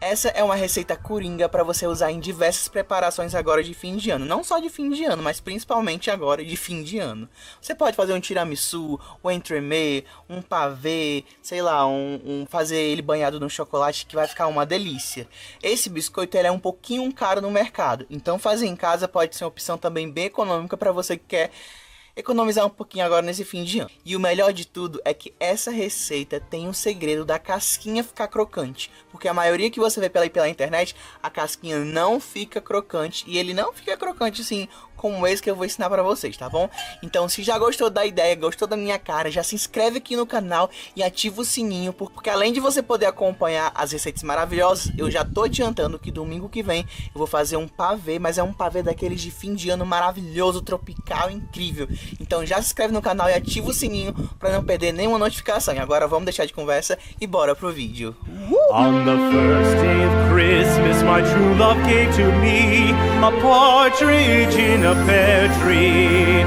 Essa é uma receita coringa para você usar em diversas preparações agora de fim de ano. Não só de fim de ano, mas principalmente agora de fim de ano. Você pode fazer um tiramisu, um entremets, um pavê, sei lá, fazer ele banhado no chocolate que vai ficar uma delícia. Esse biscoito ele é um pouquinho caro no mercado, então fazer em casa pode ser uma opção também bem econômica para você que quer economizar um pouquinho agora nesse fim de ano. E o melhor de tudo é que essa receita tem um segredo da casquinha ficar crocante. Porque a maioria que você vê pela internet, a casquinha não fica crocante. E ele não fica crocante assim como esse que eu vou ensinar pra vocês, tá bom? Então se já gostou da ideia, gostou da minha cara, já se inscreve aqui no canal e ativa o sininho. Porque além de você poder acompanhar as receitas maravilhosas, eu já tô adiantando que domingo que vem eu vou fazer um pavê. Mas é um pavê daqueles de fim de ano maravilhoso, tropical, incrível. Então já se inscreve no canal e ativa o sininho para não perder nenhuma notificação. E agora vamos deixar de conversa e bora pro vídeo. On the first day of Christmas, my true love gave to me a partridge in a pear tree.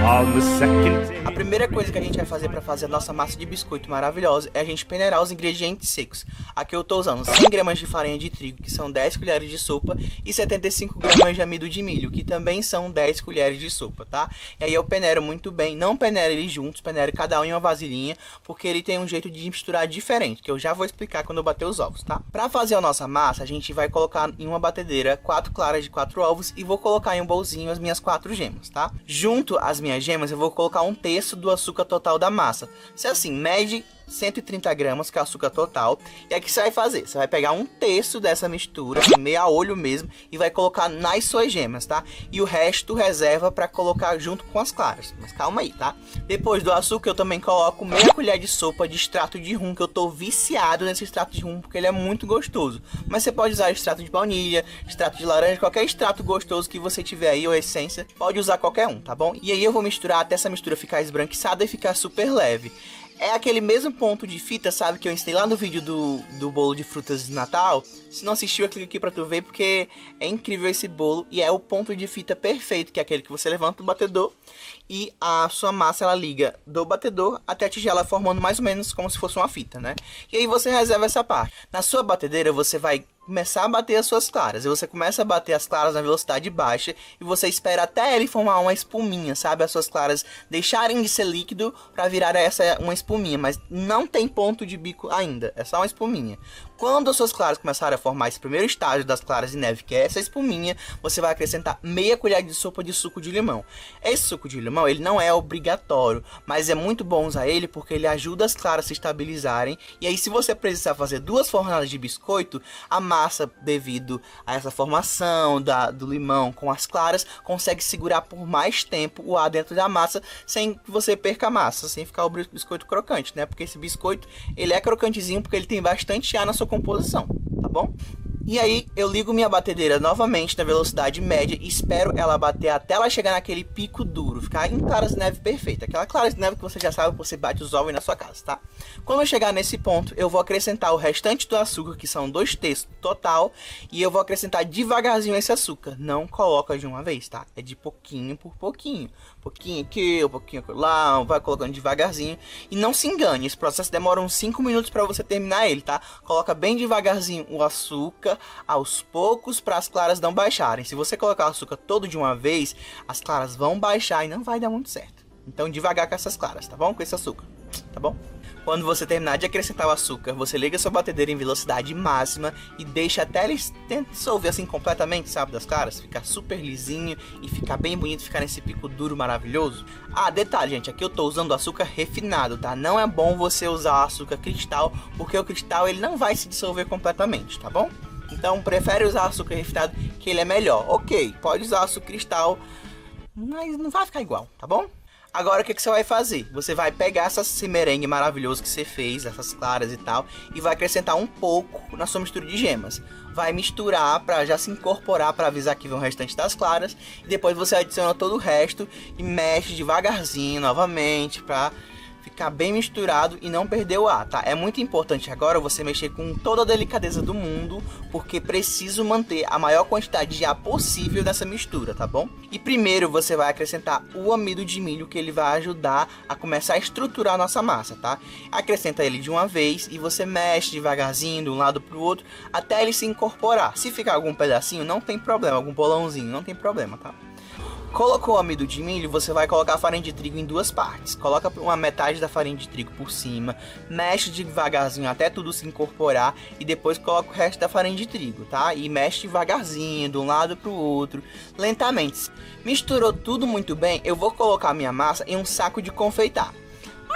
On the second day... A primeira coisa que a gente vai fazer para fazer a nossa massa de biscoito maravilhosa é a gente peneirar os ingredientes secos. Aqui eu tô usando 100 gramas de farinha de trigo, que são 10 colheres de sopa, e 75 gramas de amido de milho, que também são 10 colheres de sopa, tá? E aí eu peneiro muito bem, não peneiro eles juntos, peneiro cada um em uma vasilhinha, porque ele tem um jeito de misturar diferente, que eu já vou explicar quando eu bater os ovos, tá? Para fazer a nossa massa, a gente vai colocar em uma batedeira 4 claras de 4 ovos e vou colocar em um bolzinho as minhas 4 gemas, tá? Junto às minhas gemas, eu vou colocar um terço do açúcar total da massa. Se assim, mede 130 gramas, que é o açúcar total. E aqui você vai fazer, você vai pegar um terço dessa mistura, meio a olho mesmo, e vai colocar nas suas gemas, tá? E o resto reserva para colocar junto com as claras. Mas calma aí, tá? Depois do açúcar eu também coloco meia colher de sopa de extrato de rum, que eu tô viciado nesse extrato de rum, porque ele é muito gostoso. Mas você pode usar extrato de baunilha, extrato de laranja, qualquer extrato gostoso que você tiver aí, ou essência, pode usar qualquer um, tá bom? E aí eu vou misturar até essa mistura ficar esbranquiçada e ficar super leve. É aquele mesmo ponto de fita, sabe, que eu ensinei lá no vídeo do bolo de frutas de Natal. Se não assistiu, clica aqui pra tu ver, porque é incrível esse bolo. E é o ponto de fita perfeito, que é aquele que você levanta do batedor e a sua massa, ela liga do batedor até a tigela, formando mais ou menos como se fosse uma fita, né? E aí você reserva essa parte. Na sua batedeira, você vai começar a bater as suas claras. E você começa a bater as claras na velocidade baixa e você espera até ele formar uma espuminha, sabe? As suas claras deixarem de ser líquido para virar uma espuminha, mas não tem ponto de bico ainda, é só uma espuminha. Quando as suas claras começarem a formar esse primeiro estágio das claras de neve, que é essa espuminha, você vai acrescentar meia colher de sopa de suco de limão. Esse suco de limão, ele não é obrigatório, mas é muito bom usar ele porque ele ajuda as claras a se estabilizarem. E aí, se você precisar fazer 2 fornadas de biscoito, a massa, devido a essa formação do limão com as claras, consegue segurar por mais tempo o ar dentro da massa, sem que você perca a massa, sem ficar o biscoito crocante, né? Porque esse biscoito, ele é crocantezinho porque ele tem bastante ar na sua composição, tá bom? E aí eu ligo minha batedeira novamente na velocidade média e espero ela bater até ela chegar naquele pico duro, ficar em claras de neve perfeita. Aquela clara de neve que você já sabe, você bate os ovos aí na sua casa, tá? Quando eu chegar nesse ponto, eu vou acrescentar o restante do açúcar, que são 2 terços total, e eu vou acrescentar devagarzinho esse açúcar. Não coloca de uma vez, tá? É de pouquinho por pouquinho. Pouquinho aqui, um pouquinho lá, vai colocando devagarzinho. E não se engane, esse processo demora uns 5 minutos para você terminar ele, tá? Coloca bem devagarzinho o açúcar, aos poucos, para as claras não baixarem. Se você colocar o açúcar todo de uma vez, as claras vão baixar e não vai dar muito certo. Então devagar com essas claras, tá bom? Com esse açúcar, tá bom? Quando você terminar de acrescentar o açúcar, você liga sua batedeira em velocidade máxima e deixa até ele dissolver assim completamente, sabe, das claras, ficar super lisinho e ficar bem bonito, ficar nesse pico duro maravilhoso. Ah, detalhe, gente, aqui eu tô usando açúcar refinado, tá? Não é bom você usar açúcar cristal, porque o cristal ele não vai se dissolver completamente, tá bom? Então prefere usar açúcar refinado, que ele é melhor. Ok, pode usar açúcar cristal, mas não vai ficar igual, tá bom? Agora o que você vai fazer? Você vai pegar esse merengue maravilhoso que você fez, essas claras e tal, e vai acrescentar um pouco na sua mistura de gemas. Vai misturar para já se incorporar, para avisar que vem o restante das claras. E depois você adiciona todo o resto e mexe devagarzinho novamente para ficar bem misturado e não perder o ar, tá? É muito importante agora você mexer com toda a delicadeza do mundo, porque preciso manter a maior quantidade de ar possível nessa mistura, tá bom? E primeiro você vai acrescentar o amido de milho, que ele vai ajudar a começar a estruturar a nossa massa, tá? Acrescenta ele de uma vez e você mexe devagarzinho de um lado pro outro até ele se incorporar. Se ficar algum pedacinho, não tem problema, algum bolãozinho, não tem problema, tá? Colocou o amido de milho, você vai colocar a farinha de trigo em duas partes. Coloca uma metade da farinha de trigo por cima, mexe devagarzinho até tudo se incorporar e depois coloca o resto da farinha de trigo, tá? E mexe devagarzinho, de um lado para o outro, lentamente. Misturou tudo muito bem, eu vou colocar a minha massa em um saco de confeitar.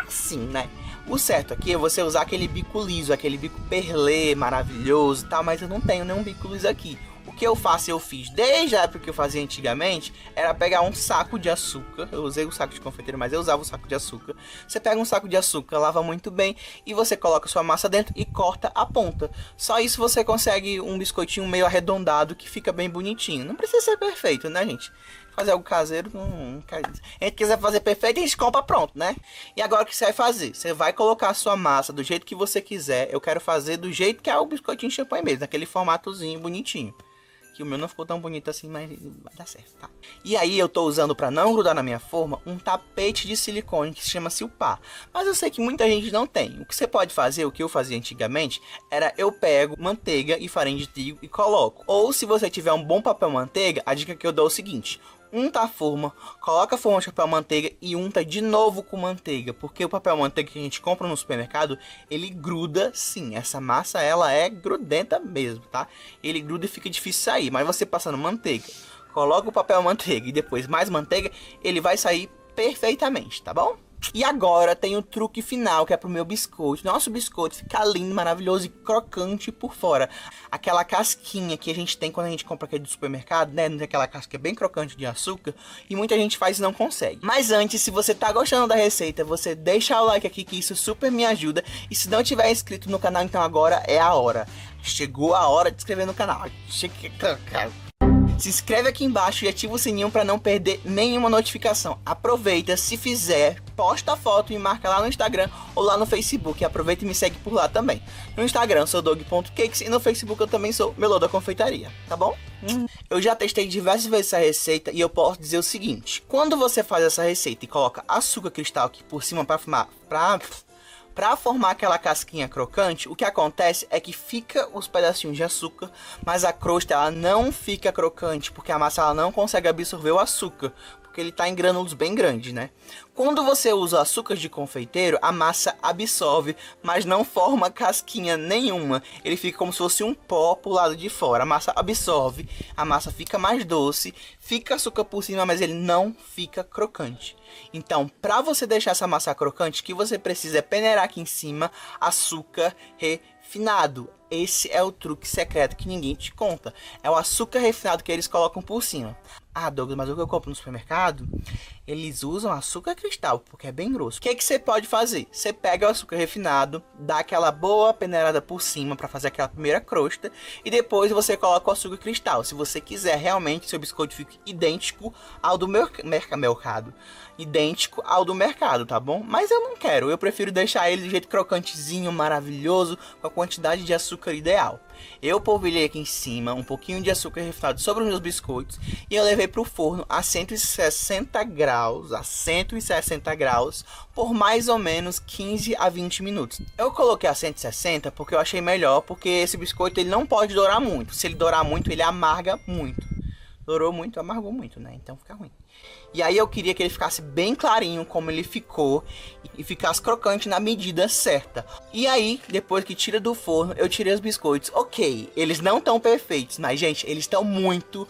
Assim, né? O certo aqui é você usar aquele bico liso, aquele bico perlê maravilhoso, tá? Mas eu não tenho nenhum bico liso aqui. O que eu faço, eu fiz desde a época que eu fazia antigamente, era pegar um saco de açúcar. Eu usei o saco de confeiteiro, mas eu usava o saco de açúcar. Você pega um saco de açúcar, lava muito bem e você coloca sua massa dentro e corta a ponta. Só isso você consegue um biscoitinho meio arredondado que fica bem bonitinho. Não precisa ser perfeito, né, gente? Fazer algo caseiro, a gente quiser fazer perfeito, a gente compra pronto, né? E agora o que você vai fazer? Você vai colocar a sua massa do jeito que você quiser. Eu quero fazer do jeito que é o biscoitinho champanhe mesmo, naquele formatozinho bonitinho. Que o meu não ficou tão bonito assim, mas vai dar certo, tá? E aí eu tô usando, para não grudar na minha forma, um tapete de silicone que se chama Silpar. Mas eu sei que muita gente não tem. O que você pode fazer, o que eu fazia antigamente, era eu pego manteiga e farinha de trigo e coloco. Ou se você tiver um bom papel manteiga, a dica que eu dou é o seguinte: unta a forma, coloca a forma de papel manteiga e unta de novo com manteiga, porque o papel manteiga que a gente compra no supermercado, ele gruda sim, essa massa ela é grudenta mesmo, tá? Ele gruda e fica difícil sair, mas você passando manteiga, coloca o papel manteiga e depois mais manteiga, ele vai sair perfeitamente, tá bom? E agora tem o truque final, que é pro meu biscoito. Nosso biscoito fica lindo, maravilhoso e crocante por fora. Aquela casquinha que a gente tem quando a gente compra aqui do supermercado, né? Aquela casca bem crocante de açúcar. E muita gente faz e não consegue. Mas antes, se você tá gostando da receita, você deixa o like aqui, que isso super me ajuda. E se não tiver inscrito no canal, então agora é a hora. Chegou a hora de se inscrever no canal. Se inscreve aqui embaixo e ativa o sininho para não perder nenhuma notificação. Aproveita, se fizer, posta a foto e marca lá no Instagram ou lá no Facebook. Aproveita e me segue por lá também. No Instagram sou dog.cakes e no Facebook eu também sou Melô da Confeitaria, tá bom? Eu já testei diversas vezes essa receita e eu posso dizer o seguinte: quando você faz essa receita e coloca açúcar cristal aqui por cima para formar aquela casquinha crocante, o que acontece é que fica os pedacinhos de açúcar, mas a crosta ela não fica crocante, porque a massa ela não consegue absorver o açúcar, porque ele está em grânulos bem grandes, né? Quando você usa açúcar de confeiteiro, a massa absorve, mas não forma casquinha nenhuma. Ele fica como se fosse um pó pro lado de fora. A massa absorve, a massa fica mais doce, fica açúcar por cima, mas ele não fica crocante. Então, para você deixar essa massa crocante, o que você precisa é peneirar aqui em cima açúcar refinado. Esse é o truque secreto que ninguém te conta. É o açúcar refinado que eles colocam por cima. Ah, Douglas, mas o que eu compro no supermercado, eles usam açúcar cristal, porque é bem grosso. O que você pode fazer? Você pega o açúcar refinado, dá aquela boa peneirada por cima para fazer aquela primeira crosta, e depois você coloca o açúcar cristal. Se você quiser realmente que seu biscoito fique idêntico ao do mercado. Idêntico ao do mercado, tá bom? Mas eu não quero, eu prefiro deixar ele do jeito crocantezinho, maravilhoso, com a quantidade de açúcar ideal. Eu polvilhei aqui em cima um pouquinho de açúcar refinado sobre os meus biscoitos e eu levei para o forno a 160 graus, por mais ou menos 15 a 20 minutos. Eu coloquei a 160 porque eu achei melhor, porque esse biscoito ele não pode dourar muito. Se ele dourar muito, ele amarga muito. Dourou muito, amargou muito, né? Então fica ruim. E aí eu queria que ele ficasse bem clarinho como ele ficou e ficasse crocante na medida certa. E aí, depois que tira do forno, eu tirei os biscoitos. Ok, eles não estão perfeitos, mas gente, eles estão muito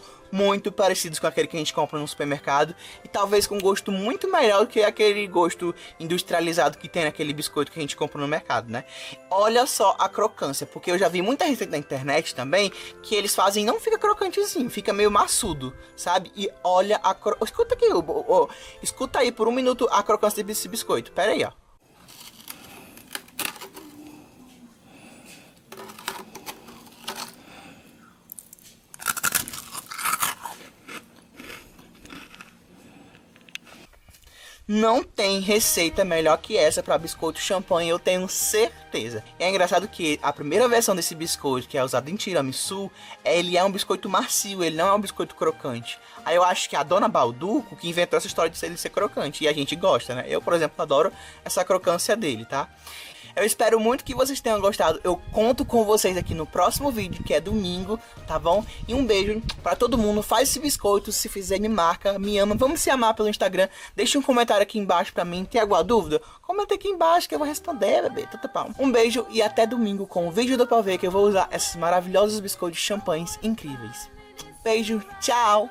parecidos com aquele que a gente compra no supermercado e talvez com gosto muito melhor do que aquele gosto industrializado que tem naquele biscoito que a gente compra no mercado, né? Olha só a crocância, porque eu já vi muita receita na internet também que eles fazem, não fica crocantezinho, fica meio maçudo, sabe? E olha a escuta aqui, escuta aí por um minuto a crocância desse biscoito. Pera aí, ó. não tem receita melhor que essa para biscoito champanhe, eu tenho certeza. E é engraçado que a primeira versão desse biscoito, que é usado em tiramisu, ele é um biscoito macio, ele não é um biscoito crocante. Aí eu acho que a dona Balduco que inventou essa história de ele ser crocante, e a gente gosta, né? Eu, por exemplo, adoro essa crocância dele, tá? Eu espero muito que vocês tenham gostado. Eu conto com vocês aqui no próximo vídeo, que é domingo, tá bom? E um beijo pra todo mundo. Faz esse biscoito, se fizer me marca, me ama. Vamos se amar pelo Instagram. Deixa um comentário aqui embaixo pra mim. Tem alguma dúvida? Comenta aqui embaixo que eu vou responder, bebê. Um beijo e até domingo com o vídeo do pavê, que eu vou usar esses maravilhosos biscoitos champanhes incríveis. Beijo, tchau!